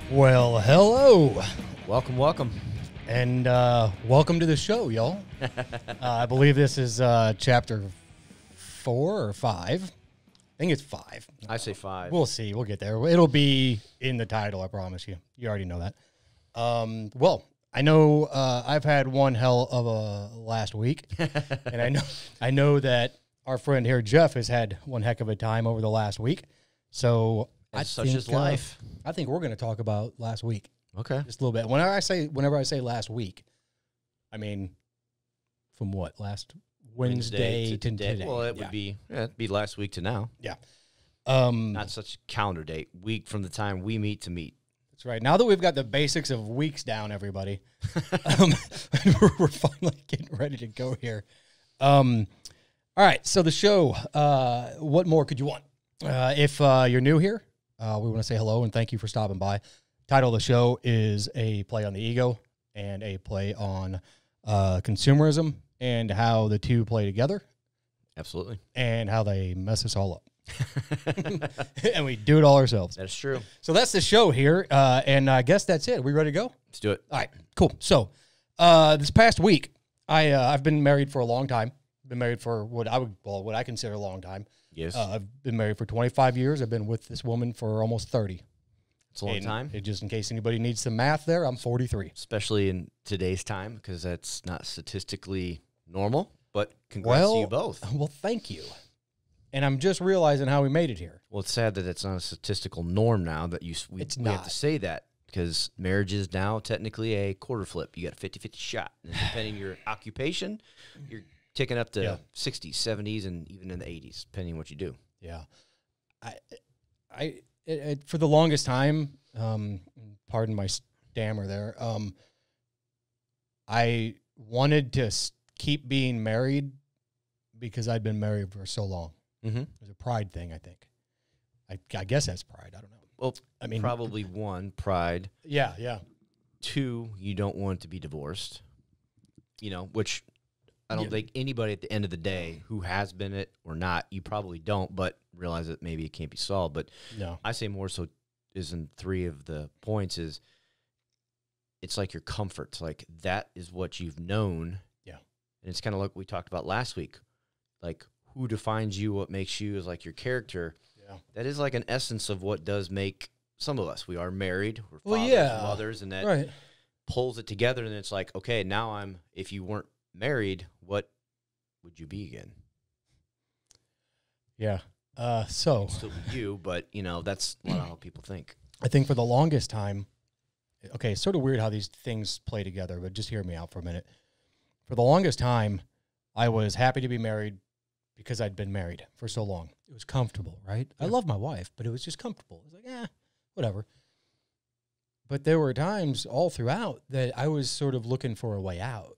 Well, hello. Welcome. And welcome to the show, y'all. I believe this is chapter 4 or 5. I think it's 5. I say 5. We'll see. We'll get there. It'll be in the title, I promise you. You already know that. Well, I know I've had one hell of a last week. And I know that our friend here, Jeff, has had one heck of a time over the last week. So Such is life. I think we're going to talk about last week. Okay. Just a little bit. Whenever I say last week, I mean from what? Last Wednesday to today. Well, it would be last week to now. Yeah. Not such a calendar date. Week from the time we meet to meet. That's right. Now that we've got the basics of weeks down, everybody, we're finally getting ready to go here. All right. So the show, what more could you want? If you're new here, we want to say hello and thank you for stopping by. Title of the show is a play on the ego and a play on consumerism and how the two play together. Absolutely. And how they mess us all up. And we do it all ourselves. That's true. So that's the show here, and I guess that's it. Are we ready to go? Let's do it. All right, cool. So this past week, I've been married for a long time. Been married for what I consider a long time. Yes. I've been married for 25 years. I've been with this woman for almost 30. It's a long time. Just in case anybody needs some math there, I'm 43. Especially in today's time, because that's not statistically normal, but congrats to you both. Well, thank you. And I'm just realizing how we made it here. Well, it's sad that it's not a statistical norm now that we have to say that, because marriage is now technically a quarter flip. You got a 50-50 shot. And depending on your occupation, you're taking up to 60s, 70s, and even in the 80s, depending on what you do. Yeah. For the longest time, pardon my stammer there, I wanted to keep being married because I'd been married for so long. Mm-hmm. It was a pride thing, I think. I guess that's pride. I don't know. Well, I mean, probably 1, pride. Yeah. 2, you don't want to be divorced, which I don't think anybody at the end of the day who has been it or not, you probably don't, but realize that maybe it can't be solved. But no, I say more so is in 3 of the points is it's like your comforts. Like that is what you've known. Yeah. And it's kind of like we talked about last week. Like who defines you, what makes you is like your character. Yeah. That is like an essence of what does make some of us. We are married. We're fathers and mothers, and that pulls it together. And it's like, okay, now if you weren't married, what would you be again? Yeah. It'd still be you, but that's a lot of how people think. I think for the longest time, okay, it's sort of weird how these things play together, but just hear me out for a minute. For the longest time, I was happy to be married because I'd been married for so long. It was comfortable, right? Yeah. I love my wife, but it was just comfortable. It was like, whatever. But there were times all throughout that I was sort of looking for a way out.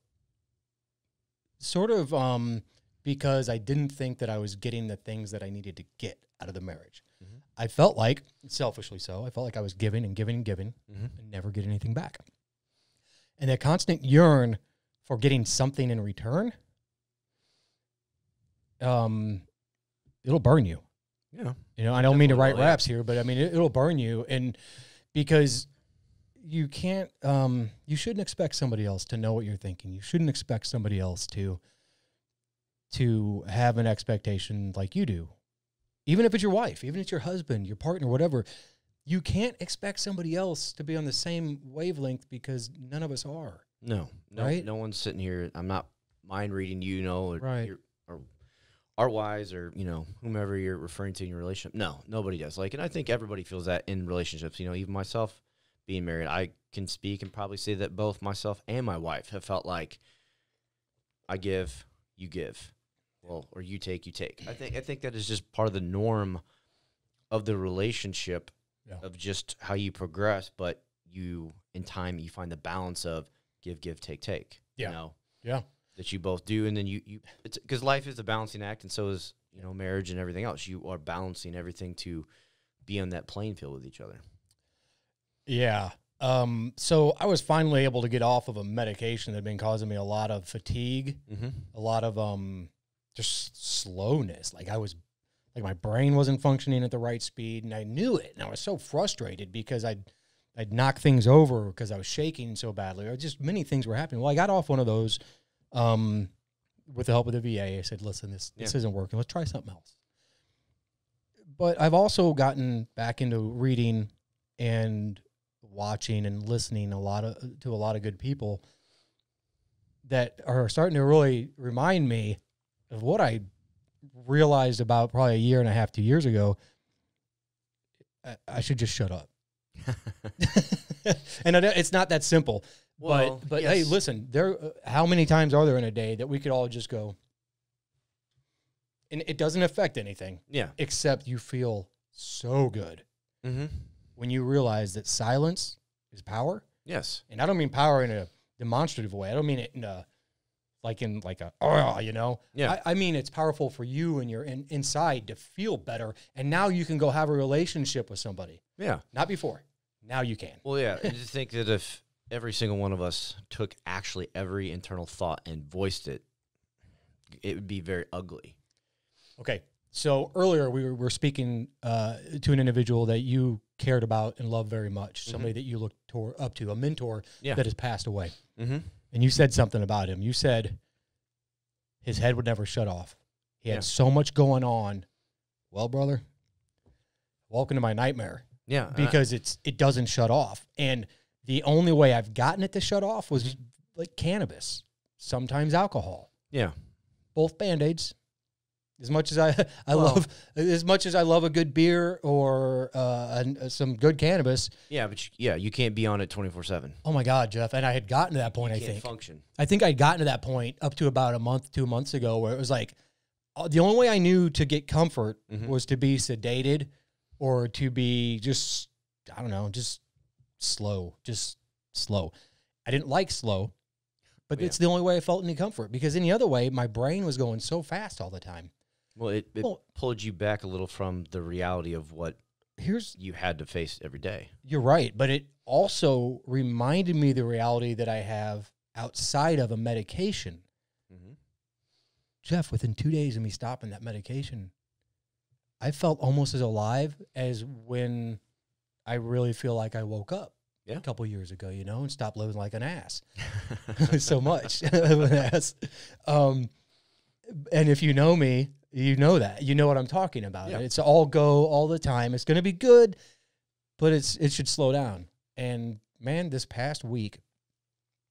Sort of because I didn't think that I was getting the things that I needed to get out of the marriage. Mm-hmm. I felt like, selfishly so, I felt like I was giving and giving and giving and never get anything back. And that constant yearn for getting something in return, it'll burn you. Yeah. I don't mean to write raps here, but I mean, it'll burn you. And because you can't, you shouldn't expect somebody else to know what you're thinking. You shouldn't expect somebody else to have an expectation like you do. Even if it's your wife, even if it's your husband, your partner, whatever, you can't expect somebody else to be on the same wavelength because none of us are. No, right? No one's sitting here. I'm not mind reading or right. or our wives or, whomever you're referring to in your relationship. No, nobody does. And I think everybody feels that in relationships. Even myself being married, I can speak and probably say that both myself and my wife have felt like I give, you give. Well, or you take, you take. I think that is just part of the norm of the relationship of just how you progress, but you, in time, you find the balance of give, give, take, take. Yeah. You know? Yeah. That you both do, and then it's because life is a balancing act, and so is, you know, marriage and everything else. You are balancing everything to be on that playing field with each other. Yeah. So I was finally able to get off of a medication that had been causing me a lot of fatigue, a lot of just slowness. Like my brain wasn't functioning at the right speed, and I knew it. And I was so frustrated because I'd knock things over because I was shaking so badly. Or just many things were happening. Well, I got off one of those with the help of the VA. I said, listen, this isn't working. Let's try something else. But I've also gotten back into reading and watching and listening to a lot of good people that are starting to really remind me of what I realized about probably a year and a half, 2 years ago. I should just shut up. And it's not that simple. Well, but yes. Hey, listen, how many times are there in a day that we could all just go, and it doesn't affect anything. Yeah. Except you feel so good when you realize that silence is power. Yes. And I don't mean power in a demonstrative way. I don't mean it in a, you know? Yeah. I mean, it's powerful for you and your inside to feel better. And now you can go have a relationship with somebody. Yeah. Not before. Now you can. Well, yeah. I just think that if every single one of us took actually every internal thought and voiced it, it would be very ugly. Okay, so earlier we were speaking to an individual that you cared about and loved very much, somebody that you looked up to, a mentor that has passed away. And you said something about him. You said his head would never shut off. He had so much going on. Well, brother, welcome to my nightmare. Yeah. Because it doesn't shut off. And the only way I've gotten it to shut off was like cannabis, sometimes alcohol. Yeah. Both Band-Aids. As much as I love a good beer or some good cannabis. Yeah, but you can't be on it 24/7. Oh my God, Jeff! And I had gotten to that point. You can't function. I think I'd gotten to that point up to about a month, 2 months ago, where it was like the only way I knew to get comfort was to be sedated or to be just slow. I didn't like slow, but it's the only way I felt any comfort because any other way, my brain was going so fast all the time. Well, it pulled you back a little from the reality of what you had to face every day. You're right, but it also reminded me the reality that I have outside of a medication. Jeff, within 2 days of me stopping that medication, I felt almost as alive as when I really feel like I woke up a couple years ago, and stopped living like an ass. So much of an ass. And if you know me, you know that. You know what I'm talking about. Yeah. It's all go all the time. It's going to be good, but it should slow down. And, man, this past week,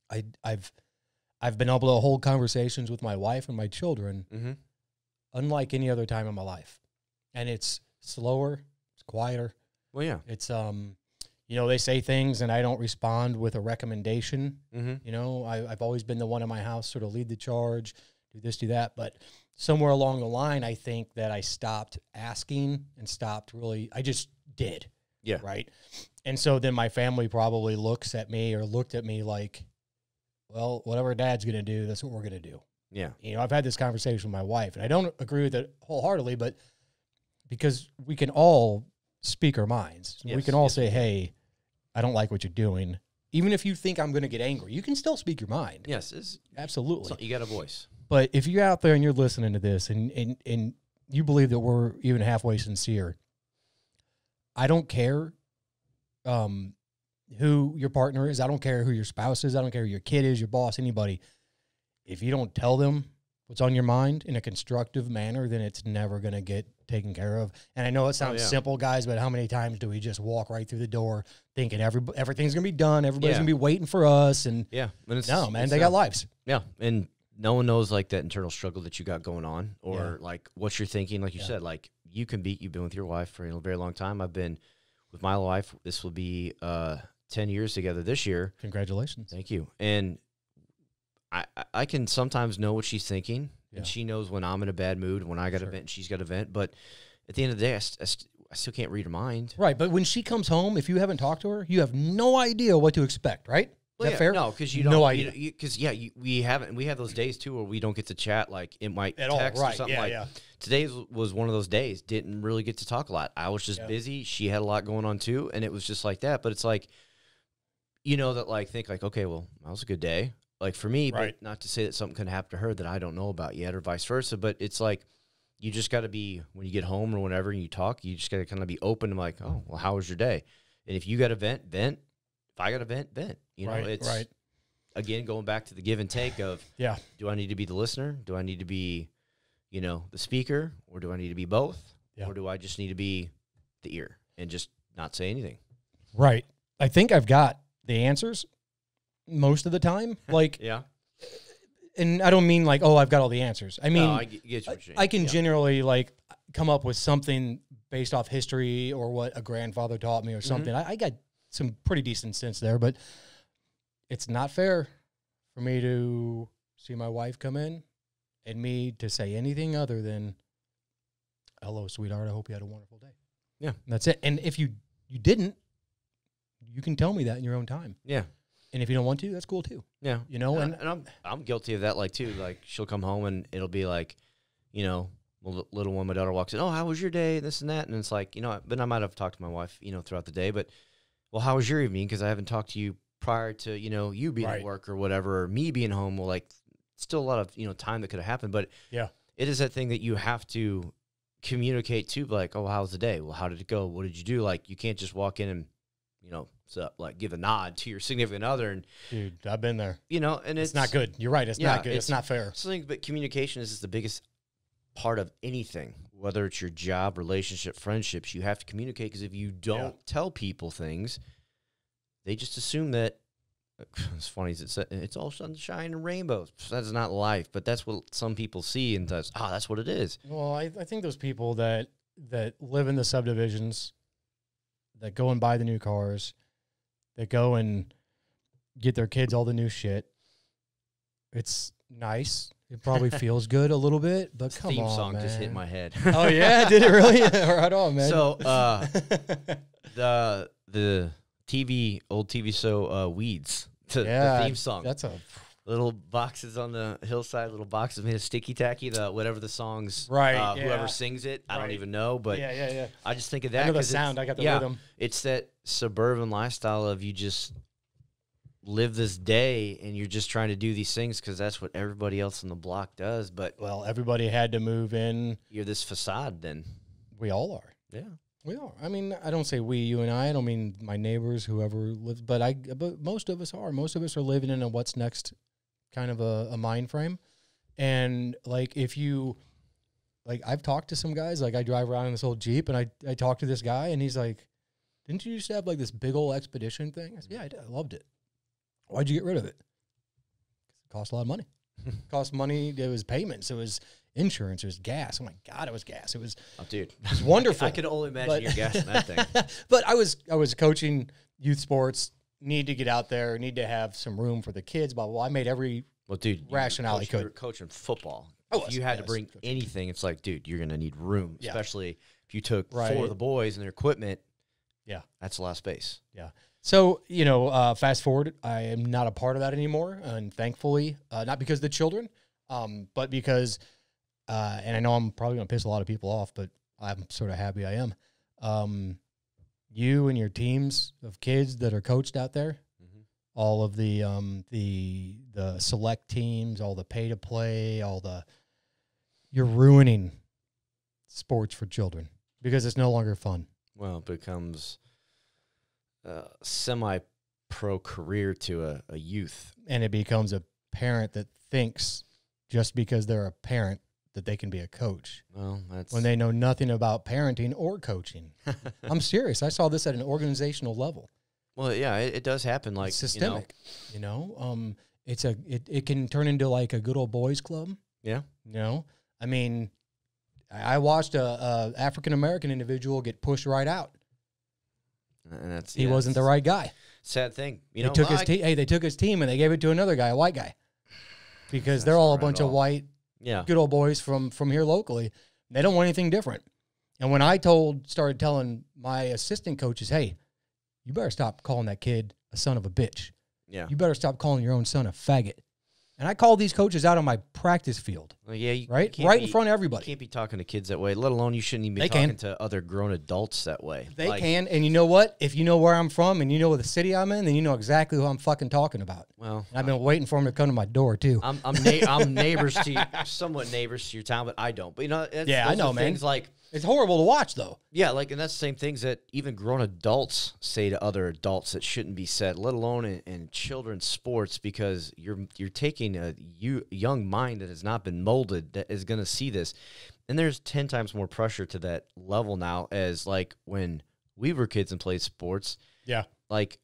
I've been able to hold conversations with my wife and my children unlike any other time in my life. And it's slower. It's quieter. Well, yeah. It's, they say things and I don't respond with a recommendation. I've always been the one in my house sort of lead the charge, do this, do that. But somewhere along the line, I think that I stopped asking and stopped really, I just did. Yeah. Right. And so then my family probably looked at me like, well, whatever Dad's going to do, that's what we're going to do. Yeah. I've had this conversation with my wife and I don't agree with it wholeheartedly, but because we can all speak our minds. Yes, we can all say, hey, I don't like what you're doing. Even if you think I'm going to get angry, you can still speak your mind. Yes. Absolutely. You got a voice. But if you're out there and you're listening to this and you believe that we're even halfway sincere, I don't care who your partner is. I don't care who your spouse is. I don't care who your kid is, your boss, anybody. If you don't tell them what's on your mind in a constructive manner, then it's never going to get taken care of. And I know it sounds simple, guys, but how many times do we just walk right through the door thinking everything's going to be done, everybody's going to be waiting for us? And no, man, they got lives. Yeah, and no one knows, like, that internal struggle that you got going on or, like, what you're thinking. Like you said, like, you've been with your wife for a very long time. I've been with my wife. This will be 10 years together this year. Congratulations. Thank you. And I can sometimes know what she's thinking, Yeah. and she knows when I'm in a bad mood, when I got a vent, and she's got a vent. But at the end of the day, I still can't read her mind. Right, but when she comes home, if you haven't talked to her, you have no idea what to expect, right? Is that fair? No, because you don't. No idea. Because we have those days too where we don't get to chat. Like it might At text all, right? or something. Today was one of those days. Didn't really get to talk a lot. I was just busy. She had a lot going on too, and it was just like that. But it's like, that like think like, okay, well, that was a good day. Like for me, but not to say that something could happen to her that I don't know about yet, or vice versa. But it's like, you just got to be, when you get home or whenever and you talk, you just got to kind of be open and like, oh, well, how was your day? And if you got a vent. If I got a vent. It's again, going back to the give and take of, do I need to be the listener? Do I need to be, the speaker? Or do I need to be both? Or do I just need to be the ear and just not say anything? Right. I think I've got the answers most of the time. Like, and I don't mean like, oh, I've got all the answers. I mean, no, I get what you're saying. I can generally like come up with something based off history or what a grandfather taught me or something. I got some pretty decent sense there, but it's not fair for me to see my wife come in and me to say anything other than, hello, sweetheart, I hope you had a wonderful day. Yeah. And that's it. And if you didn't, you can tell me that in your own time. Yeah. And if you don't want to, that's cool too. Yeah. And I'm guilty of that, like, too. Like, she'll come home and it'll be like, little one, my daughter walks in, oh, how was your day, this and that? And it's like, but I might have talked to my wife, throughout the day, but, well, how was your evening? Because I haven't talked to you prior to, you being at work or whatever, or me being home. Well, like, still a lot of, time that could have happened. But it is that thing that you have to communicate to, like, oh, how's the day? Well, how did it go? What did you do? Like, you can't just walk in and, like give a nod to your significant other. And dude, I've been there. And it's not good. You're right. It's not good. It's not fair. But communication is just the biggest part of anything, whether it's your job, relationship, friendships. You have to communicate, because if you don't tell people things, they just assume that, as funny as it's all sunshine and rainbows. That's not life, but that's what some people see and does. That's what it is. Well, I think those people that live in the subdivisions, that go and buy the new cars, that go and get their kids all the new shit, it's nice. It probably feels good a little bit, but come on, theme song man. just hit my head. Oh yeah, did it really? Right on, man. So the old TV show Weeds, the theme song. That's a little boxes on the hillside, little boxes made of sticky tacky. Whatever the songs, whoever sings it, I don't even know, but I just think of that. I know the sound. I got the rhythm. It's that suburban lifestyle of you just live this day and you're just trying to do these things because that's what everybody else on the block does. But everybody had to move in. You're this facade. Then we all are. Yeah, we are. I mean, I don't say we, you and I don't mean my neighbors, whoever lives, but most of us are. Most of us are living in a what's next kind of a mind frame. And like, if you, like, I've talked to some guys, like I drive around in this old Jeep and I talk to this guy and he's like, didn't you used to have like this big old expedition thing? I said, yeah, I did. I loved it. Why'd you get rid of it? It cost a lot of money. It cost money. It was payments. It was insurance. It was gas. Oh my God, it was gas. It was, dude, it was wonderful. I could only imagine your gas in that thing. But I was coaching youth sports, need to get out there, need to have some room for the kids, blah, blah, blah. I made every rationale I could. You were coaching football. If you had to bring anything, it's like, dude, you're going to need room, especially if you took 4 of the boys and their equipment. Yeah. That's a lot of space. Yeah. So, fast forward, I am not a part of that anymore. And thankfully, not because of the children, but because, and I know I'm probably going to piss a lot of people off, but I'm sort of happy I am. You and your teams of kids that are coached out there, all of the select teams, all the pay to play, you're ruining sports for children because it's no longer fun. Well, it becomes a semi-pro career to a youth. And it becomes a parent that thinks just because they're a parent that they can be a coach. Well, that's when they know nothing about parenting or coaching. I'm serious. I saw this at an organizational level. Well, yeah, it does happen. Like, it's systemic, it can turn into like a good old boys club. Yeah. I mean, I watched a African-American individual get pushed right out. And he wasn't the right guy. Sad thing. They took his team and they gave it to another guy, a white guy. because they're all a bunch of white, good old boys from here locally. They don't want anything different. And when I started telling my assistant coaches, hey, you better stop calling that kid a son of a bitch. Yeah. You better stop calling your own son a faggot. And I called these coaches out on my practice field. Well, yeah, right in front of everybody. You can't be talking to kids that way, let alone you shouldn't even be talking to other grown adults that way. They can, and you know what? If you know where I'm from and you know the city I'm in, then you know exactly who I'm fucking talking about. Well, and I've been waiting for them to come to my door, too. I'm neighbors to you, somewhat neighbors to your town, but I don't. But, you know, I know, man. Things like, it's horrible to watch, though. Yeah, like, and that's the same things that even grown adults say to other adults that shouldn't be said, let alone in children's sports, because you're taking a young mind that has not been molded that is going to see this. And there's 10 times more pressure to that level now as, like, when we were kids and played sports. Yeah. Like,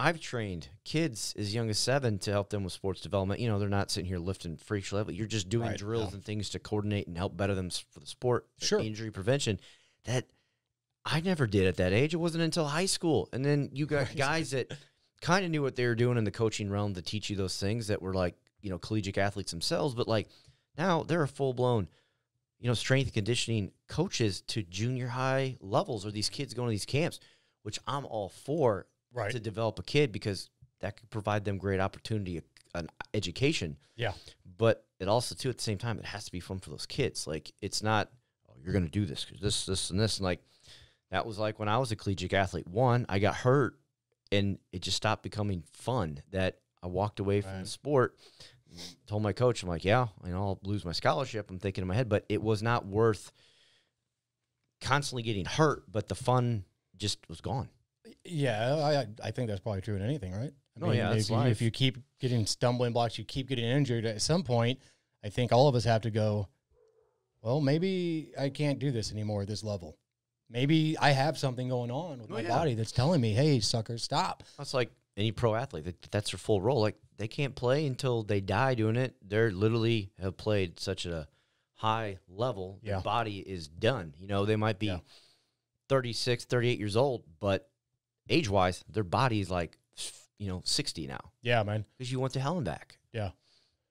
I've trained kids as young as 7 to help them with sports development. You know, they're not sitting here lifting for each level. You're just doing drills and things to coordinate and help better them for the sport, injury prevention. That I never did at that age. It wasn't until high school. And then you got guys that kind of knew what they were doing in the coaching realm to teach you those things that were like, you know, collegiate athletes themselves. But like now they're a full-blown, you know, strength and conditioning coaches to junior high levels, or these kids going to these camps, which I'm all for. Right. To develop a kid, because that could provide them great opportunity, an education. Yeah. But it also, too, at the same time, it has to be fun for those kids. Like, it's not, oh, you're going to do this because this, and this. And, like, that was like when I was a collegiate athlete. One, I got hurt, and it just stopped becoming fun. That I walked away from the sport, told my coach, I'm like, yeah, you know, I'll lose my scholarship. I'm thinking in my head, but it was not worth constantly getting hurt, but the fun just was gone. Yeah, I think that's probably true in anything, right? I mean, if you keep getting stumbling blocks, you keep getting injured, at some point, I think all of us have to go, well, maybe I can't do this anymore at this level. Maybe I have something going on with my body that's telling me, hey, sucker, stop. That's like any pro athlete. That's their full role. Like, they can't play until they die doing it. They're literally have played such a high level. Their body is done. You know, they might be 36, 38 years old, but age-wise, their body is like, you know, 60 now. Yeah, man. Because you want the Helen back. Yeah.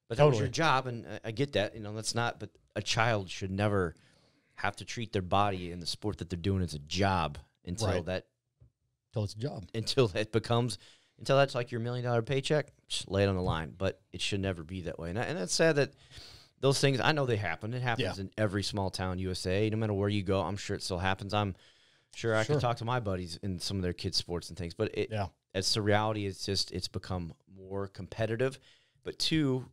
But that was your job, and I get that. You know, that's not, but a child should never have to treat their body in the sport that they're doing as a job until it's a job. Until that's like your $1 million paycheck, just lay it on the line. But it should never be that way. And that's sad that those things, I know they happen. It happens in every small town USA. No matter where you go, I'm sure it still happens. I'm sure I can talk to my buddies in some of their kids' sports and things, but it's the reality. It's become more competitive. But two,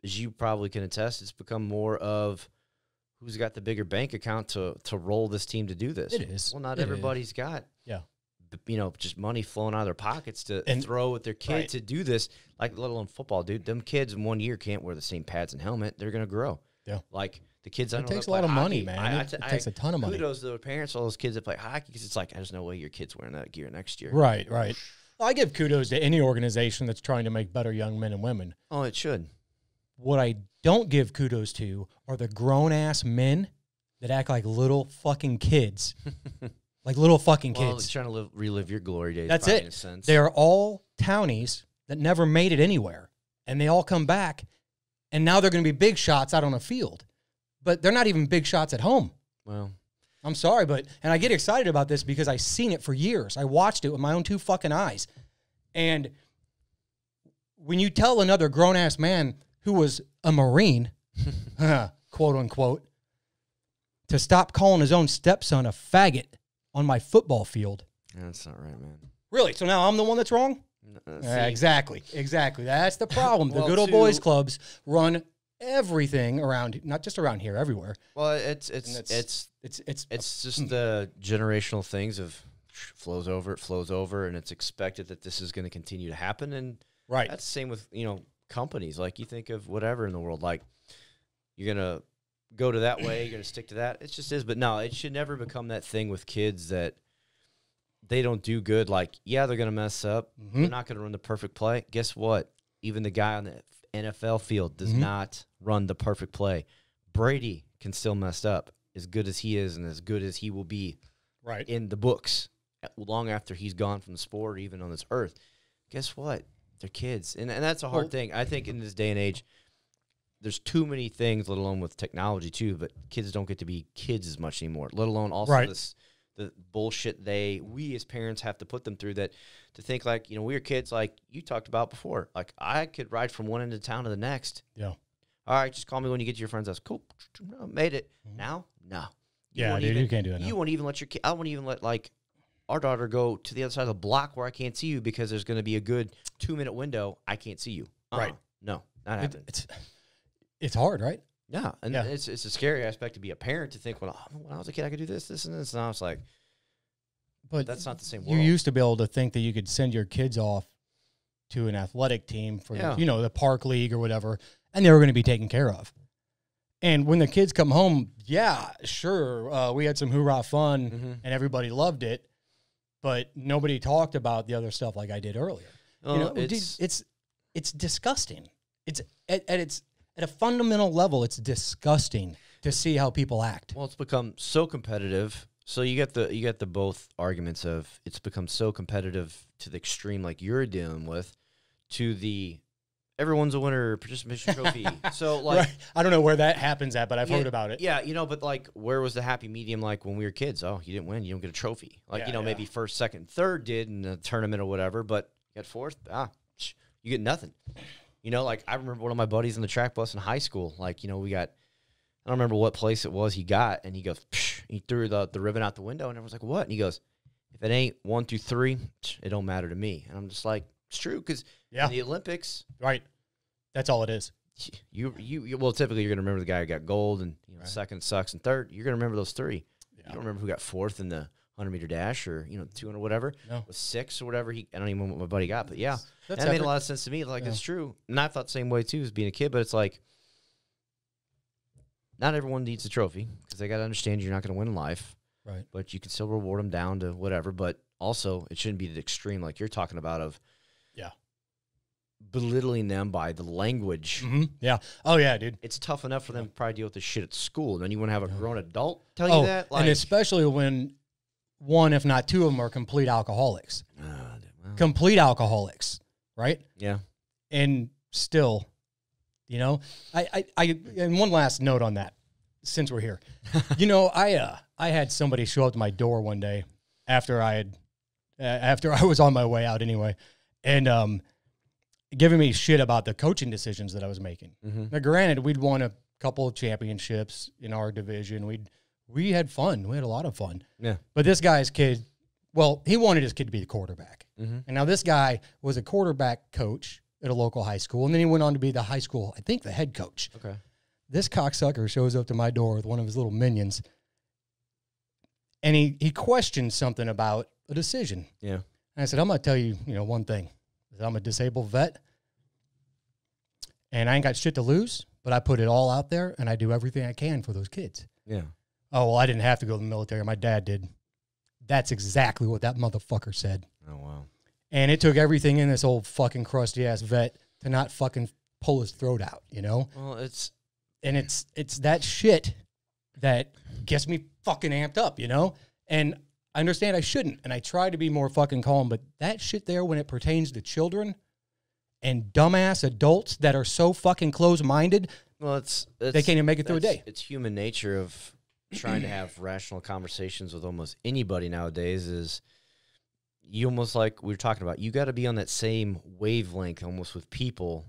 as you probably can attest, it's become more of who's got the bigger bank account to roll this team to do this. It is. Well, not everybody's got, you know, just money flowing out of their pockets to throw at their kid to do this. Like, let alone football, dude. Them kids in 1 year can't wear the same pads and helmet. They're going to grow. Yeah. Like, the kids, it takes a lot of money, man. It takes a ton of money. Kudos to the parents, all those kids that play hockey, because it's like, there's no way your kid's wearing that gear next year. Right. Well, I give kudos to any organization that's trying to make better young men and women. Oh, it should. What I don't give kudos to are the grown-ass men that act like little fucking kids. Like little fucking kids. Well, they're trying to relive your glory days. That's it. In a sense. They're all townies that never made it anywhere. And they all come back, and now they're going to be big shots out on a field. But they're not even big shots at home. Well, I'm sorry, and I get excited about this because I've seen it for years. I watched it with my own two fucking eyes. And when you tell another grown-ass man who was a Marine, quote unquote, to stop calling his own stepson a faggot on my football field. That's not right, man. Really? So now I'm the one that's wrong? Exactly. That's the problem. The good old boys clubs run everything around, not just around here, everywhere. Well, it's just the generational things of flows over, and it's expected that this is going to continue to happen. And that's the same with, you know, companies. Like, you think of whatever in the world, like, you're going to go to that way, you're going to stick to that. It just is. But no, it should never become that thing with kids that they don't do good. Like, yeah, they're going to mess up. They're not going to run the perfect play. Guess what? Even the guy on the NFL field does not run the perfect play. Brady can still mess up, as good as he is and as good as he will be in the books long after he's gone from the sport or even on this earth. Guess what? They're kids. And that's a hard thing. I think in this day and age, there's too many things, let alone with technology too, but kids don't get to be kids as much anymore, let alone also the bullshit we as parents have to put them through, that to think like, we were kids, like you talked about before, like I could ride from one end of town to the next. Yeah. All right, just call me when you get to your friend's house. Cool. No, made it. Now? No. You can't do it now. You won't even let your kid, I won't even let like our daughter go to the other side of the block where I can't see you because there's going to be a good 2-minute window. I can't see you. Right. No, not happening. It's hard, right? Yeah, and it's a scary aspect to be a parent, to think, well, when I was a kid, I could do this, and this, and I was like, but that's not the same world. You used to be able to think that you could send your kids off to an athletic team for, the park league or whatever, and they were going to be taken care of. And when the kids come home, yeah, sure, we had some hoorah fun, and everybody loved it, but nobody talked about the other stuff like I did earlier. It's disgusting. It's at a fundamental level, it's disgusting to see how people act. Well, it's become so competitive. So you get the both arguments of it's become so competitive to the extreme, like you're dealing with, to the everyone's a winner participation trophy. So like, right. I don't know where that happens at, but I've heard about it. Yeah, but like, where was the happy medium? Like when we were kids, oh, you didn't win, you don't get a trophy. Like maybe first, second, third did in the tournament or whatever, but you got fourth, you get nothing. Like I remember one of my buddies in the track bus in high school. Like, we got, I don't remember what place it was he got, and he goes, psh, he threw the ribbon out the window, and everyone's like, what? And he goes, if it ain't 1 through 3, it don't matter to me. And I'm just like, it's true, because in the Olympics, right, that's all it is. Well, typically you're gonna remember the guy who got gold, and second sucks, and third you're gonna remember those 3. Yeah. You don't remember who got 4th in the 100-meter dash or 200 whatever, was 6 or whatever. I don't even know what my buddy got, but that made a lot of sense to me. Like it's true, and I thought the same way too as being a kid. But it's like, not everyone needs a trophy, because they got to understand you're not going to win in life, right? But you can still reward them down to whatever. But also, it shouldn't be the extreme like you're talking about of belittling them by the language. Mm-hmm. Yeah. Oh yeah, dude. It's tough enough for them to probably deal with this shit at school, and then you want to have a grown adult tell you that, and especially when one, if not two of them, are complete alcoholics. Complete alcoholics, right? Yeah. And still, I and one last note on that, since we're here. I had somebody show up to my door one day after I was on my way out anyway, and giving me shit about the coaching decisions that I was making. Mm-hmm. Now, granted, we'd won a couple of championships in our division. We had fun. We had a lot of fun. Yeah. But this guy's kid, well, he wanted his kid to be the quarterback. Mm-hmm. And now this guy was a quarterback coach at a local high school, and then he went on to be the high school, I think, the head coach. Okay. This cocksucker shows up to my door with one of his little minions, and he questioned something about a decision. Yeah. And I said, I'm going to tell you, one thing. I'm a disabled vet, and I ain't got shit to lose, but I put it all out there, and I do everything I can for those kids. Yeah. Oh, well, I didn't have to go to the military. My dad did. That's exactly what that motherfucker said. Oh, wow. And it took everything in this old fucking crusty-ass vet to not fucking pull his throat out, Well, it's that shit that gets me fucking amped up, And I understand I shouldn't, and I try to be more fucking calm, but that shit there, when it pertains to children and dumbass adults that are so fucking close-minded, well, they can't even make it through a day. It's human nature of trying to have rational conversations with almost anybody nowadays. Is you almost, like we were talking about, you got to be on that same wavelength almost with people,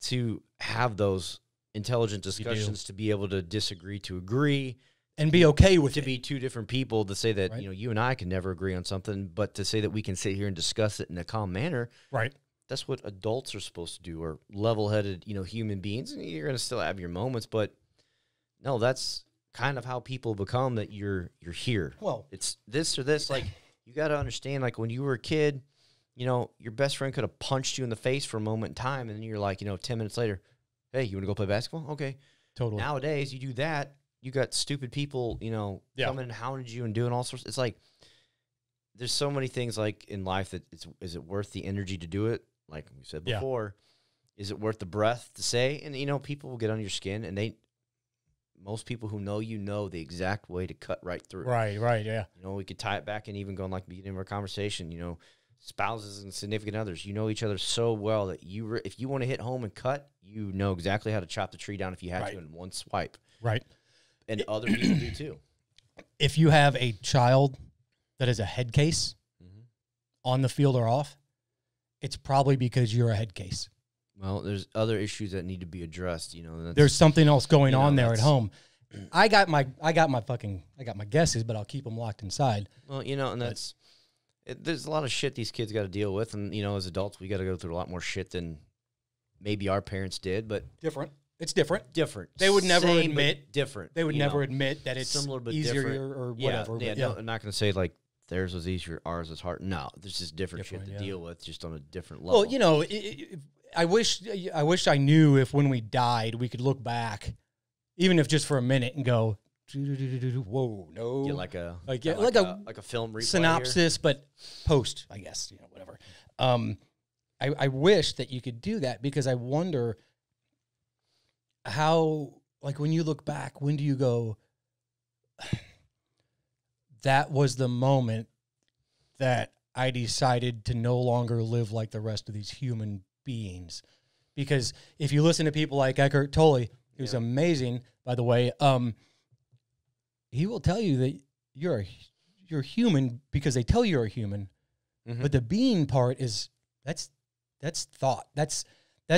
to have those intelligent discussions, to be able to disagree to agree, and be okay with it. To be two different people, to say that, right, you and I can never agree on something, but to say that we can sit here and discuss it in a calm manner. Right. That's what adults are supposed to do, or level-headed, human beings. And you're going to still have your moments, but no, that's kind of how people become, that you're here. Well, it's this or this. Like, you got to understand, like, when you were a kid, your best friend could have punched you in the face for a moment in time, and then you're like, 10 minutes later, hey, you want to go play basketball? Okay. Totally. Nowadays, you do that, you got stupid people, coming and hounding you and doing all sorts. It's like, there's so many things, like, in life that is it worth the energy to do it? Like we said before, is it worth the breath to say? And, people will get on your skin, and most people who know the exact way to cut right through. Right, yeah. We could tie it back and even going like the beginning of our conversation, spouses and significant others. You know each other so well that if you want to hit home and cut, you know exactly how to chop the tree down if you had to in one swipe. Right. And other people do too. If you have a child that is a head case on the field or off, it's probably because you're a head case. Well, there's other issues that need to be addressed. You know, there's something else going on there at home. I got my guesses, but I'll keep them locked inside. Well, you know, and there's a lot of shit these kids got to deal with, and you know, as adults, we got to go through a lot more shit than maybe our parents did. But different. It's different. Different. They would never Same, admit different. They would never admit that it's similar but easier different. Or whatever. Yeah, no, I'm not going to say like theirs was easier, ours was hard. No, there's just different shit to deal with, just on a different level. Well, you know, I wish I knew if when we died we could look back, even if just for a minute, and go, whoa, no, get like a film replay synopsis, here. But post, I guess, you know, whatever. I wish that you could do that, because I wonder how, like, when you look back, when do you go, that was the moment that I decided to no longer live like the rest of these human beings? Because if you listen to people like Eckhart Tolle, who's amazing, by the way, he will tell you that you're human because they tell you're a human, but the being part is that's thought. That's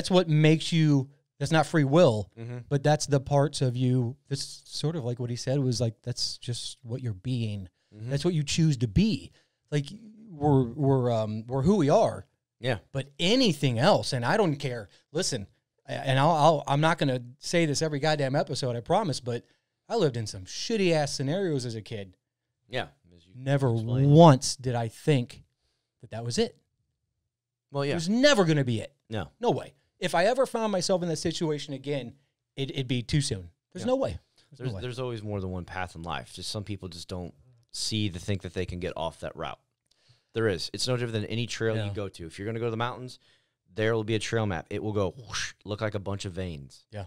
what makes you. That's not free will, but that's the parts of you. That's sort of like what he said was like, that's just what you're being. That's what you choose to be. Like we're who we are. Yeah. But anything else, and I don't care. Listen, and I'm not going to say this every goddamn episode, I promise, but I lived in some shitty ass scenarios as a kid. Yeah. Never once did I think that was it. Well, yeah. It was never going to be it. No. No way. If I ever found myself in that situation again, it'd be too soon. There's no way. There's always more than one path in life. Just some people just don't think that they can get off that route. There is. It's no different than any trail you go to. If you're going to go to the mountains, there will be a trail map. It will go whoosh, look like a bunch of veins. Yeah.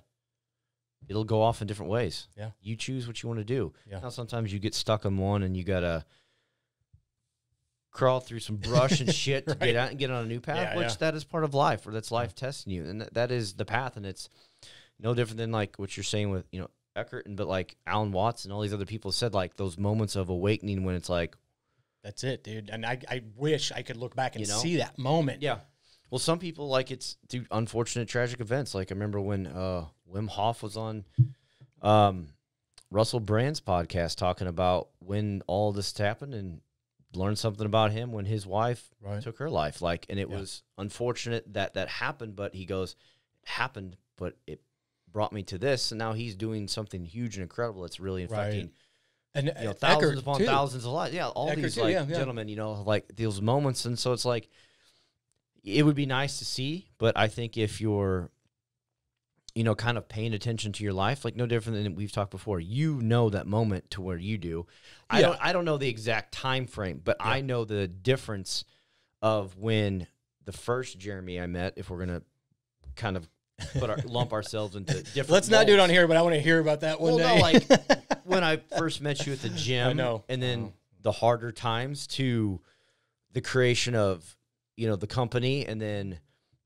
It'll go off in different ways. Yeah. You choose what you want to do. Yeah. Now, sometimes you get stuck on one and you got to crawl through some brush and shit to get out and get on a new path, which that is part of life, or that's life testing you. And that is the path. And it's no different than like what you're saying with, you know, Eckhart, but like Alan Watts and all these other people said, like those moments of awakening when it's like, that's it, dude. And I wish I could look back and see that moment. Yeah. Well, some people, like, it's through unfortunate, tragic events. Like, I remember when Wim Hof was on Russell Brand's podcast talking about when all this happened, and learned something about him when his wife took her life. Like, and it was unfortunate that happened, but he goes, it happened, but it brought me to this, and now he's doing something huge and incredible. It's really affecting and you know, thousands Eckhart upon too. Thousands of lives. Yeah, all Eckhart these too, like gentlemen, you know, like those moments. And so it's like, it would be nice to see, but I think if you're, you know, kind of paying attention to your life, like no different than we've talked before, you know that moment to where you do. I don't know the exact time frame, but I know the difference of when the first Jeremy I met, if we're gonna kind of lump ourselves into different. Let's not do it on here, but I want to hear about that one day. No, like when I first met you at the gym, I know. And then the harder times to the creation of, you know, the company, and then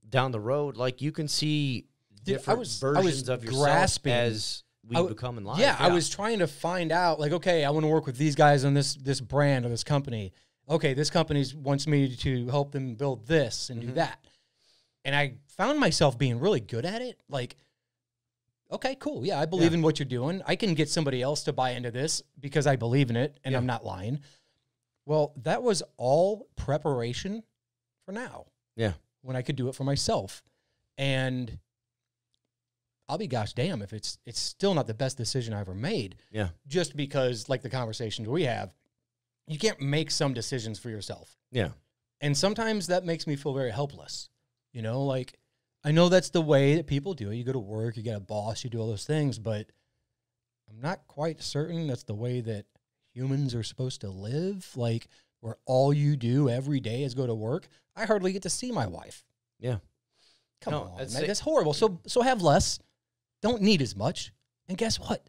down the road, like you can see different versions of yourself as we become in life. Yeah, I was trying to find out, like, okay, I want to work with these guys on this brand or this company. Okay, this company wants me to help them build this and do that. And I found myself being really good at it. Like, okay, cool. Yeah, I believe in what you're doing. I can get somebody else to buy into this because I believe in it, and I'm not lying. Well, that was all preparation for now. Yeah. When I could do it for myself. And I'll be gosh damn if it's still not the best decision I ever made. Yeah. Just because, like the conversations we have, you can't make some decisions for yourself. Yeah. And sometimes that makes me feel very helpless. You know, like, I know that's the way that people do it. You go to work, you get a boss, you do all those things, but I'm not quite certain that's the way that humans are supposed to live. Like, where all you do every day is go to work. I hardly get to see my wife. Yeah. Come on, man. That's horrible. So have less. Don't need as much. And guess what?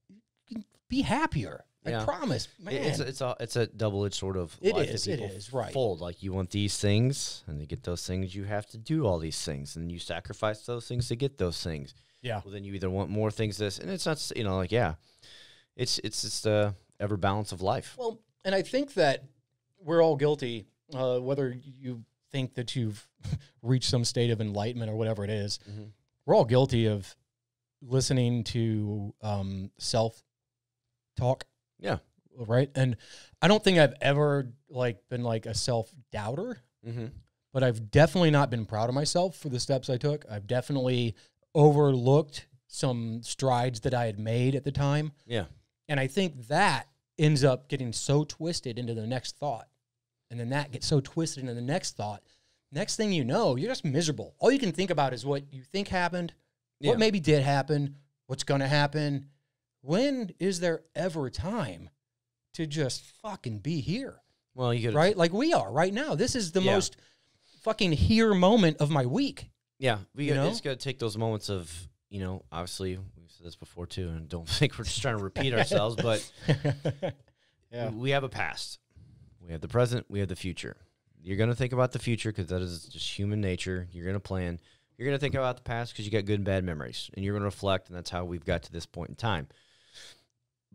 You can be happier. I promise, man. It's a double-edged sort of it life is. that It people is right. fold. Like you want these things, and to get those things, you have to do all these things, and you sacrifice those things to get those things. Yeah. Well, then you either want more things, and it's not, like it's just the ever balance of life. Well, and I think that we're all guilty, whether you think that you've reached some state of enlightenment or whatever it is. Mm-hmm. We're all guilty of listening to self-talk. Yeah. Right. And I don't think I've ever been a self-doubter, mm-hmm. but I've definitely not been proud of myself for the steps I took. I've definitely overlooked some strides that I had made at the time. Yeah. And I think that ends up getting so twisted into the next thought. And then that gets so twisted into the next thought. Next thing you know, you're just miserable. All you can think about is what you think happened, what maybe did happen, what's going to happen. When is there ever time to just fucking be here? Well, you got right? Like we are right now. This is the most fucking here moment of my week. Yeah. We just got to take those moments of, obviously we've said this before too, and don't think we're just trying to repeat ourselves, but we have a past. We have the present. We have the future. You're going to think about the future because that is just human nature. You're going to plan. You're going to think about the past because you got good and bad memories, and you're going to reflect, and that's how we've got to this point in time.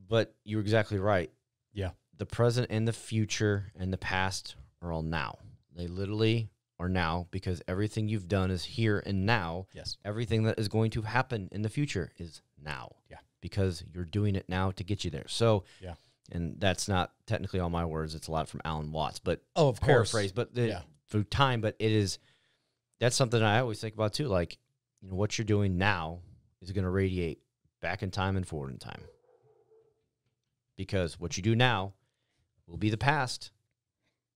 But you're exactly right. Yeah. The present and the future and the past are all now. They literally are now because everything you've done is here and now. Yes. Everything that is going to happen in the future is now. Yeah. Because you're doing it now to get you there. So, yeah. And that's not technically all my words. It's a lot from Alan Watts, but of paraphrase, course. But through time, but that's something I always think about too. Like, what you're doing now is going to radiate back in time and forward in time. Because what you do now will be the past.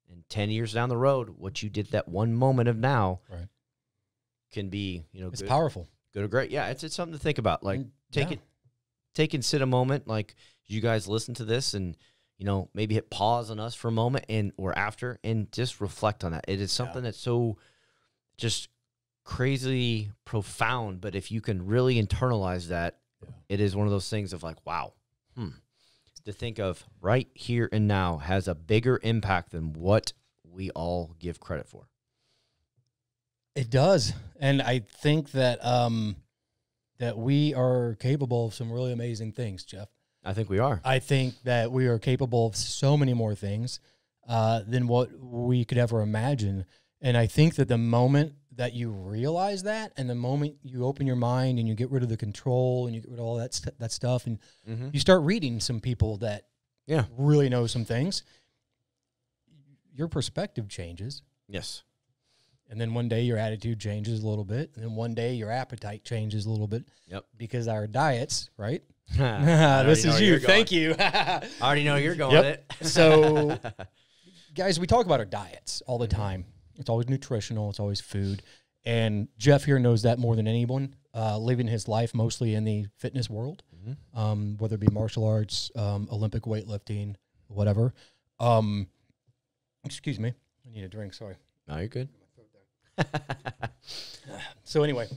And 10 years down the road, what you did that one moment of now can be, it's good, powerful. Good or great. Yeah, it's something to think about. Like, take and sit a moment, like you guys listen to this and, maybe hit pause on us for a moment or after and just reflect on that. It is something that's so just crazy profound, but if you can really internalize that, it is one of those things of like, wow, to think of right here and now has a bigger impact than what we all give credit for. It does. And I think that that we are capable of some really amazing things, Jeff. I think we are. I think that we are capable of so many more things than what we could ever imagine. And I think that the moment that you realize that and the moment you open your mind and you get rid of the control and you get rid of all that stuff and you start reading some people that really know some things, your perspective changes. Yes. And then one day your attitude changes a little bit. And then one day your appetite changes a little bit. Yep. Because our diets, right? This is you. Thank you. I already know you're going with it. So, guys, we talk about our diets all the time. It's always nutritional. It's always food. And Jeff here knows that more than anyone, living his life mostly in the fitness world, whether it be martial arts, Olympic weightlifting, whatever. Excuse me. I need a drink. Sorry. No, you're good. So anyway,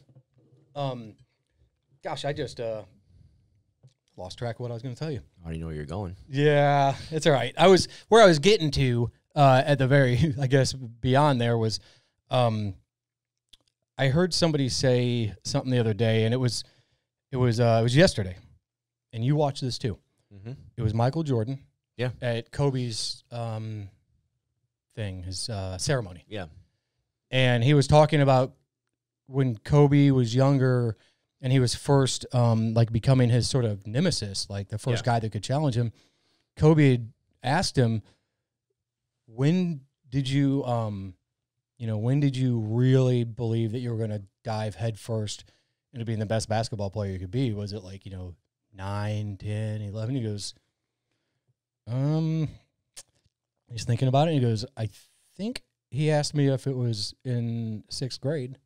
gosh, I just lost track of what I was going to tell you. I already know where you're going. Yeah, it's all right. I was getting to at the very, I guess, beyond there was, I heard somebody say something the other day, and it was yesterday, and you watched this too. It was Michael Jordan, at Kobe's thing, his ceremony, and he was talking about when Kobe was younger. And he was first, becoming his sort of nemesis, like the first guy that could challenge him. Kobe had asked him, when did you really believe that you were going to dive headfirst into being the best basketball player you could be? Was it 9, 10, 11? He goes, he's thinking about it. And he goes, I think he asked me if it was in 6th grade.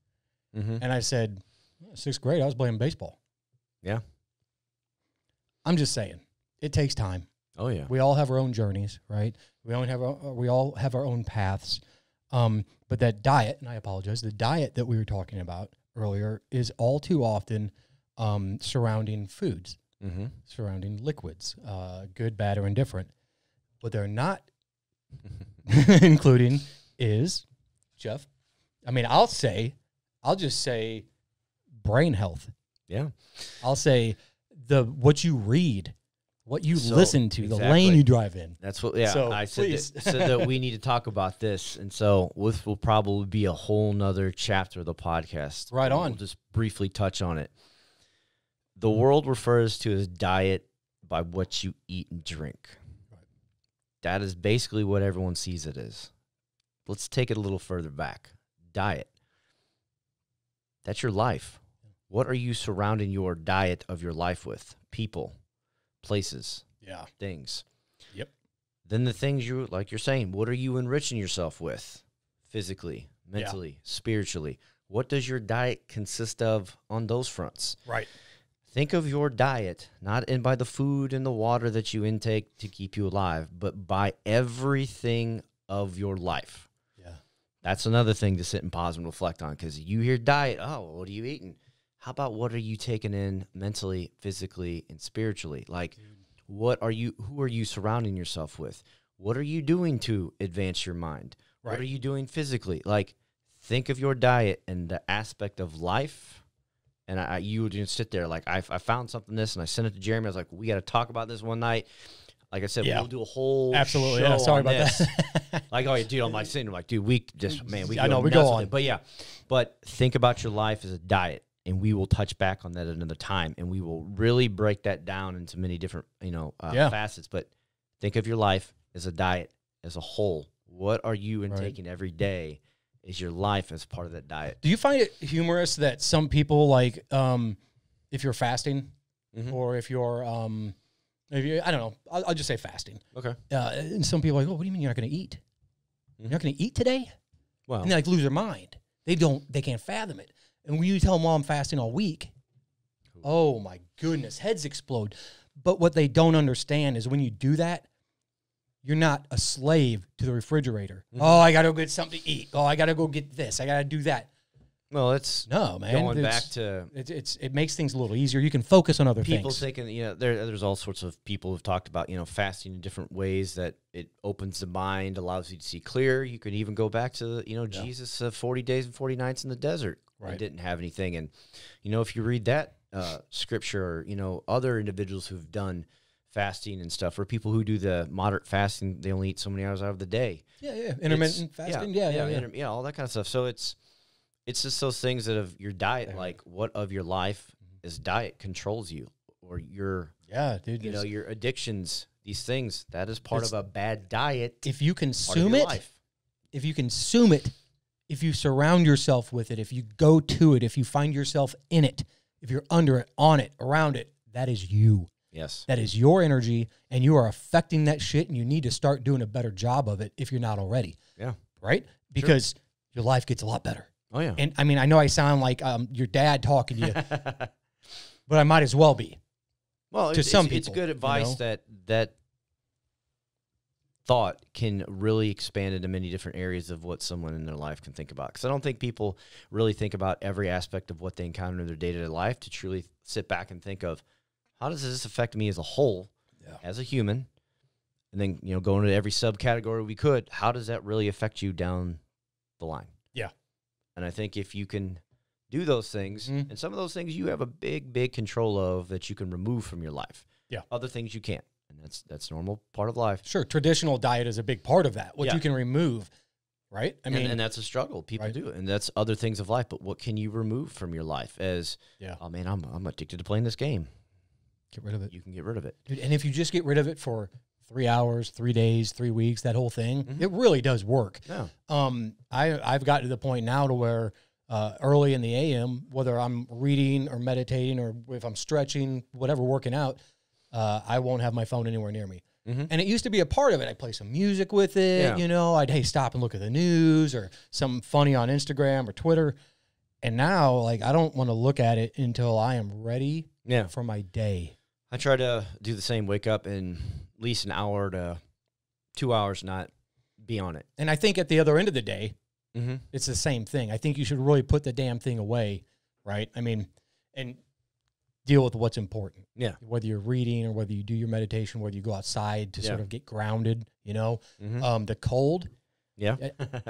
And I said, 6th grade, I was playing baseball. Yeah. I'm just saying, it takes time. Oh, yeah. We all have our own journeys, right? We all have our own paths. But that diet, and I apologize, the diet that we were talking about earlier is all too often surrounding foods. surrounding liquids, good, bad, or indifferent. What they're not including is, Jeff, I mean, I'll just say brain health. Yeah. I'll say what you read, what you listen to, exactly. the lane you drive in. That's what, yeah. So, I said that we need to talk about this. And so this will probably be a whole nother chapter of the podcast. Right on. We'll just briefly touch on it. The world refers to as diet by what you eat and drink. Right. That is basically what everyone sees it as. Let's take it a little further back. Diet. That's your life. What are you surrounding your diet of your life with? People, places, things. Yep. Then the things like you're saying, what are you enriching yourself with? Physically, mentally, spiritually. What does your diet consist of on those fronts? Right. Think of your diet, not by the food and the water that you intake to keep you alive, but by everything of your life. Yeah. That's another thing to sit and pause and reflect on, because you hear diet, oh, what are you eating? How about what are you taking in mentally, physically, and spiritually? Like, who are you surrounding yourself with? What are you doing to advance your mind? Right. What are you doing physically? Like, think of your diet and the aspect of life. And you would just sit there like, I found something and I sent it to Jeremy. I was like, we got to talk about this one night. Like I said, we'll do a whole absolutely. show Sorry on about this. That. Like, oh, dude, I'm like sitting there like, dude, we I know we go on, but think about your life as a diet, and we will touch back on that another time, and we will really break that down into many different facets. But think of your life as a diet as a whole. What are you intaking every day? Is your life as part of that diet? Do you find it humorous that some people, like, if you're fasting, or if you're I don't know, I'll just say fasting. Okay. And some people are like, oh, what do you mean you're not going to eat? You're not going to eat today? Well, and they like lose their mind. They can't fathom it. And when you tell them, well, I'm fasting all week, oh my goodness, heads explode. But what they don't understand is when you do that, you're not a slave to the refrigerator. Oh, I got to go get something to eat. Oh, I got to go get this. I got to do that. Well, it's going back to it makes things a little easier. You can focus on other things. People thinking, there's all sorts of people who've talked about, fasting in different ways that it opens the mind, allows you to see clear. You can even go back to, Jesus 40 days and 40 nights in the desert. Right. And didn't have anything. And, if you read that scripture, or, other individuals who've done fasting and stuff, or people who do the moderate fasting, they only eat so many hours out of the day. Yeah. Intermittent fasting. Yeah, all that kind of stuff. So it's just those things that of your diet, like what of your life is diet controls you, or your your addictions, these things, that is part of a bad diet. If you consume it, if you surround yourself with it, if you go to it, if you find yourself in it, if you're under it, on it, around it, that is you. Yes. That is your energy, and you are affecting that shit, and you need to start doing a better job of it if you're not already. Yeah. Right? Because your life gets a lot better. Oh, yeah. And, I mean, I know I sound like your dad talking to you, but I might as well be. Well, it's good advice that thought can really expand into many different areas of what someone in their life can think about. Because I don't think people really think about every aspect of what they encounter in their day-to-day life to truly sit back and think of, how does this affect me as a whole, as a human? And then, go into every subcategory we could. How does that really affect you down the line? Yeah. And I think if you can do those things, and some of those things you have a big, big control of that you can remove from your life. Yeah. Other things you can't. And that's normal part of life. Sure. Traditional diet is a big part of that. What you can remove, right? I mean, and that's a struggle. People do it. And that's other things of life. But what can you remove from your life as, oh, man, I'm addicted to playing this game. Get rid of it. You can get rid of it. Dude, and if you just get rid of it for 3 hours, 3 days, 3 weeks, that whole thing, it really does work. Yeah. I've gotten to the point now to where early in the AM, whether I'm reading or meditating or if I'm stretching, whatever, working out, I won't have my phone anywhere near me. And it used to be a part of it. I'd play some music with it, I'd, stop and look at the news or something funny on Instagram or Twitter. And now, like, I don't want to look at it until I am ready for my day. I try to do the same, wake up in at least an hour to 2 hours, not be on it. And I think at the other end of the day, it's the same thing. I think you should really put the damn thing away, right? I mean, and deal with what's important. Yeah. Whether you're reading or whether you do your meditation, whether you go outside to sort of get grounded, you know, the cold. Yeah.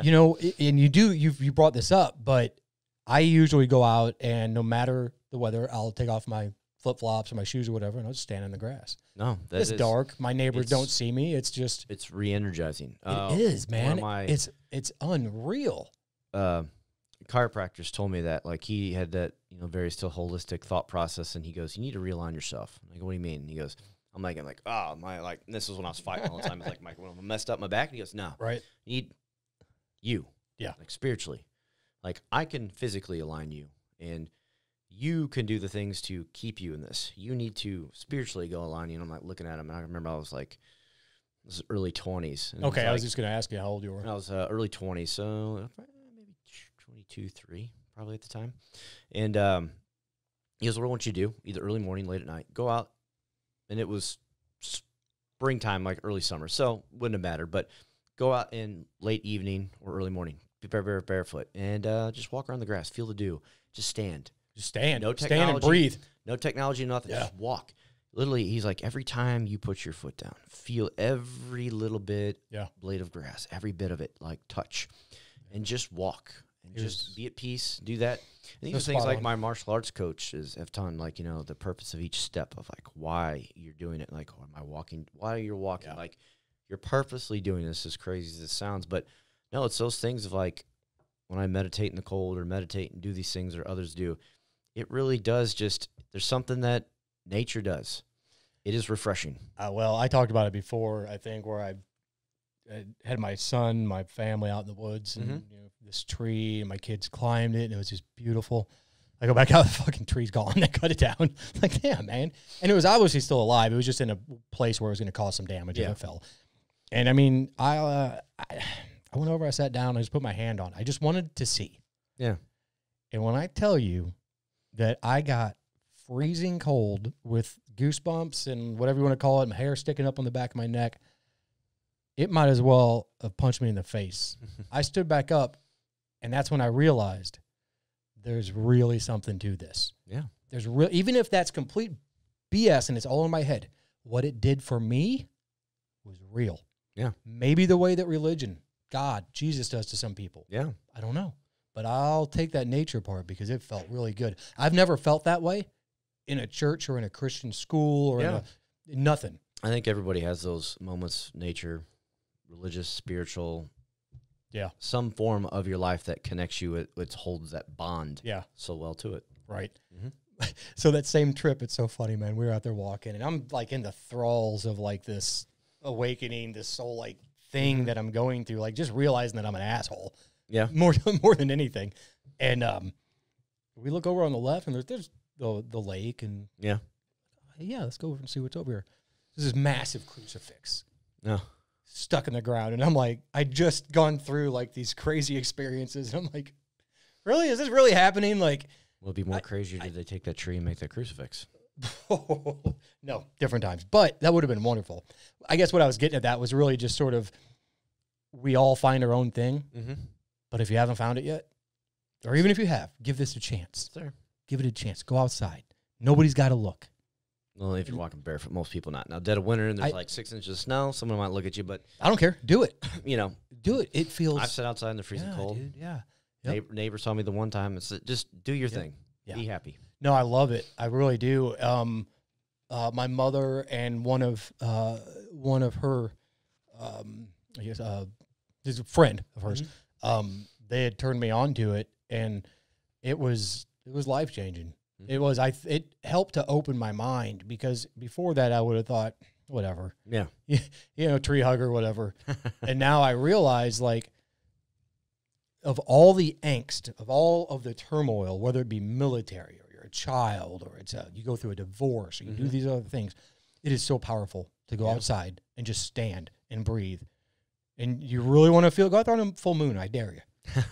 You know, and you brought this up, but I usually go out and no matter the weather, I'll take off my flip-flops or my shoes or whatever, and I'll just stand in the grass. No, it's dark. My neighbors don't see me. It's just... It's re-energizing. It is, man. It's unreal. Chiropractors told me that, like, he had that, you know, very still holistic thought process, and he goes, you need to realign yourself. I'm like, what do you mean? And he goes, I'm like, oh, and this is when I was fighting all the time. It's like, when I messed up my back, and he goes, no. Right. You need you. Yeah. Like, spiritually. Like, I can physically align you, and you can do the things to keep you in this. You need to spiritually go align you. And I'm like looking at him, and I remember I was like, this is early 20s. And okay, I was just going to ask you how old you were. I was early 20s, so maybe 22, 3, probably at the time. And he goes, what I want you to do, either early morning, late at night, go out. And it was springtime, like early summer, so wouldn't have mattered. But go out in late evening or early morning, barefoot, and just walk around the grass, feel the dew, just stand. Just stand. No technology. Stand and breathe. No technology, nothing. Yeah. Just walk. Literally, he's like, every time you put your foot down, feel every little bit blade of grass, every bit of it, like touch, and just walk and just be at peace. Do that. And these are things like my martial arts coaches have done, like, you know, the purpose of each step of like why you're doing it, like, am I walking? Why you're walking? Like, you're purposely doing this, as crazy as it sounds, but no, it's those things of like when I meditate in the cold or meditate and do these things or others do. It really does just, there's something that nature does. It is refreshing. Well, I talked about it before, I think, where I had my son, my family out in the woods, and you know, this tree, and my kids climbed it, and it was just beautiful. I go back out, the fucking tree's gone. They cut it down. Like, damn, man. And it was obviously still alive. It was just in a place where it was going to cause some damage if it fell. And, I mean, I went over, I sat down, I just put my hand on it. I just wanted to see. Yeah. And when I tell you that I got freezing cold with goosebumps and whatever you want to call it, my hair sticking up on the back of my neck, it might as well have punched me in the face. I stood back up, and that's when I realized there's really something to this. Yeah. There's even if that's complete BS and it's all in my head, what it did for me was real. Yeah. Maybe the way that religion, God, Jesus does to some people. Yeah. I don't know. But I'll take that nature part because it felt really good. I've never felt that way in a church or in a Christian school or in nothing. I think everybody has those moments, nature, religious, spiritual, some form of your life that connects you, it holds that bond so well to it. Right. So that same trip, it's so funny, man. We were out there walking, and I'm like in the thralls of like this awakening, this soul like thing that I'm going through, like just realizing that I'm an asshole. Yeah. More than anything. And we look over on the left, and there's the lake, and let's go over and see what's over here. There's this massive crucifix. No. Stuck in the ground. And I'm like, I just gone through like these crazy experiences. And I'm like, really? Is this really happening? Like, will it be more crazier did they take that tree and make that crucifix? No, different times. But that would have been wonderful. I guess what I was getting at that was really just sort of, we all find our own thing. But if you haven't found it yet, or even if you have, give this a chance. Sure. Give it a chance. Go outside. Nobody's got to look. Well, if you're walking barefoot, most people not. Now, dead of winter and there's like 6 inches of snow, someone might look at you, but I don't care. Do it. You know. Do it. It feels... I've sat outside in the freezing cold. Dude, yeah. Neighbor saw me the one time and said, just do your thing. Yeah. Be happy. No, I love it. I really do. My mother and one of her, I guess, is a friend of hers, they had turned me on to it, and it was life-changing. It helped to open my mind, because before that I would have thought, whatever. Yeah. You know, tree hugger, whatever. And now I realize, like, of all the angst, of all of the turmoil, whether it be military or you're a child or you go through a divorce or you do these other things, it is so powerful to go outside and just stand and breathe. And you really want to feel, go out there on a full moon, I dare you.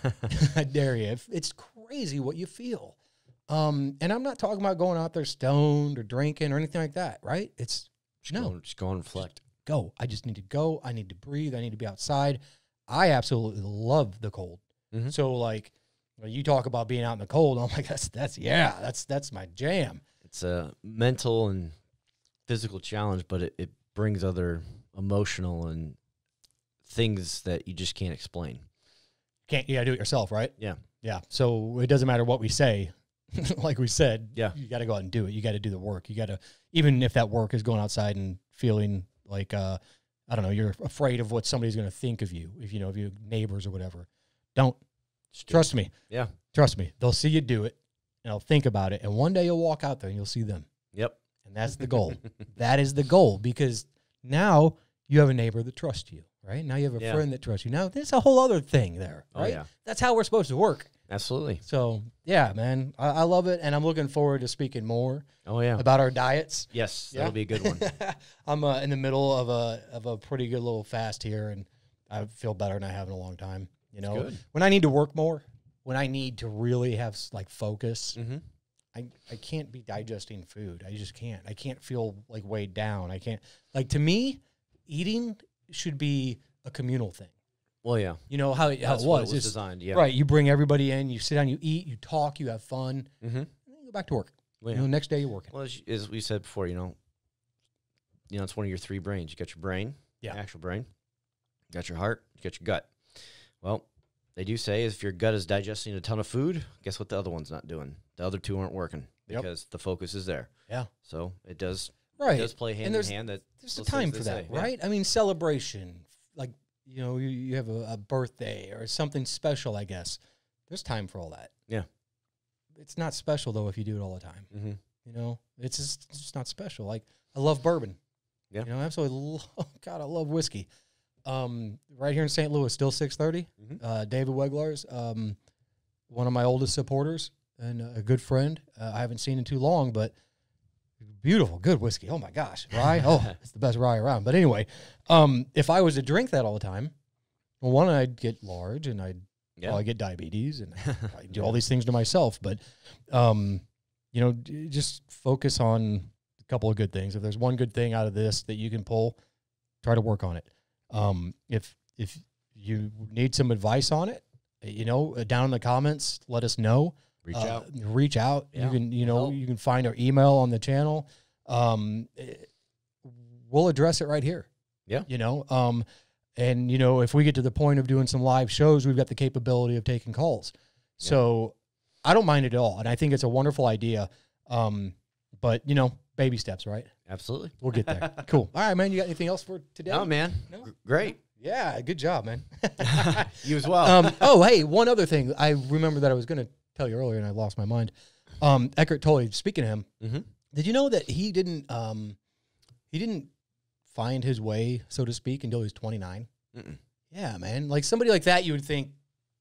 I dare you. It's crazy what you feel. And I'm not talking about going out there stoned or drinking or anything like that, right? It's just go and reflect. Go. I just need to go. I need to breathe. I need to be outside. I absolutely love the cold. So like, when you talk about being out in the cold, I'm like, that's my jam. It's a mental and physical challenge, but it brings other emotional and things that you just can't explain. You gotta do it yourself, right? Yeah. Yeah. So it doesn't matter what we say. Like we said, yeah, you got to go out and do it. You got to do the work. You got to, even if that work is going outside and feeling like, I don't know, you're afraid of what somebody's going to think of you, if you have neighbors or whatever. Don't. Trust me. Yeah. Trust me. They'll see you do it, and they'll think about it, and one day you'll walk out there and you'll see them. Yep. And that's the goal. That is the goal, because now you have a neighbor that trusts you, right? Now you have a friend that trusts you. Now there's a whole other thing there, right? Oh, yeah. That's how we're supposed to work. Absolutely. So, yeah, man, I love it, and I'm looking forward to speaking more about our diets. Yes, that'll be a good one. I'm in the middle of a pretty good little fast here, and I feel better than I have in a long time. Good. When I need to work more, when I need to really have, like, focus, I can't be digesting food. I just can't. I can't feel, like, weighed down. I can't. Like, to me, eating should be a communal thing. Well, yeah. You know how it was. It's designed, yeah. Right. You bring everybody in, you sit down, you eat, you talk, you have fun, and then you go back to work. Well, yeah. Next day you're working. Well, as we said before, it's one of your three brains. You got your brain, actual brain. You got your heart. You got your gut. Well, they do say if your gut is digesting a ton of food, guess what the other one's not doing? The other two aren't working because the focus is there. Yeah. So it does. Right. It does play hand in hand. There's a time for that, right? I mean, celebration, like. You have a birthday or something special, I guess. There's time for all that. Yeah. It's not special, though, if you do it all the time. It's just not special. Like, I love bourbon. Yeah. Absolutely. God, I love whiskey. Right here in St. Louis, still 630. David Weglar's, one of my oldest supporters and a good friend. I haven't seen in too long, but beautiful, good whiskey. Oh, my gosh. Rye? Oh, it's the best rye around. But anyway, if I was to drink that all the time, well, one, I'd get large, and I'd get diabetes, and I'd do all these things to myself. But, just focus on a couple of good things. If there's one good thing out of this that you can pull, try to work on it. If you need some advice on it, down in the comments, let us know. Reach out. Yeah. You can find our email on the channel. We'll address it right here. Yeah. And if we get to the point of doing some live shows, we've got the capability of taking calls. Yeah. So I don't mind it at all. And I think it's a wonderful idea. But baby steps, right? Absolutely. We'll get there. Cool. All right, man. You got anything else for today? No, man. No? Great. Yeah. Good job, man. You as well. Hey, one other thing. I remember that I was going to tell you earlier, and I lost my mind. Eckhart Tolle, speaking of him, did you know that he didn't find his way, so to speak, until he was 29? Yeah, man. Like, somebody like that, you would think,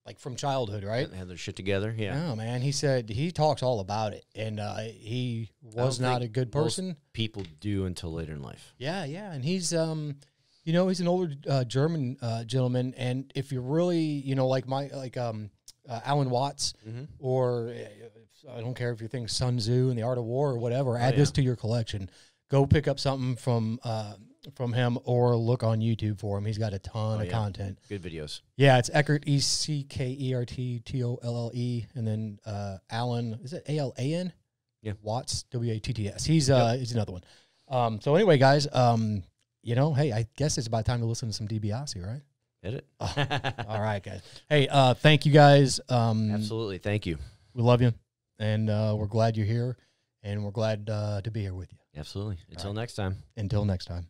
like, from childhood, right? Have their shit together, yeah. No, man. He said he talks all about it, and he was not a good person. Most people do until later in life. Yeah, yeah, and he's he's an older German gentleman, and if you're really, Alan Watts, or I don't care if you think Sun Tzu and the Art of War or whatever, add this to your collection. Go pick up something from him, or look on YouTube for him. He's got a ton of content. Good videos. Yeah, it's Eckhart, ECKERT, and then Alan, is it ALAN? Yeah. Watts, WATTS. He's another one. So anyway, guys, hey, I guess it's about time to listen to some DiBiase, right? Hit it. All right, guys. Hey, thank you, guys. Absolutely. Thank you. We love you, and we're glad you're here, and we're glad to be here with you. Absolutely. Until next time. Until next time.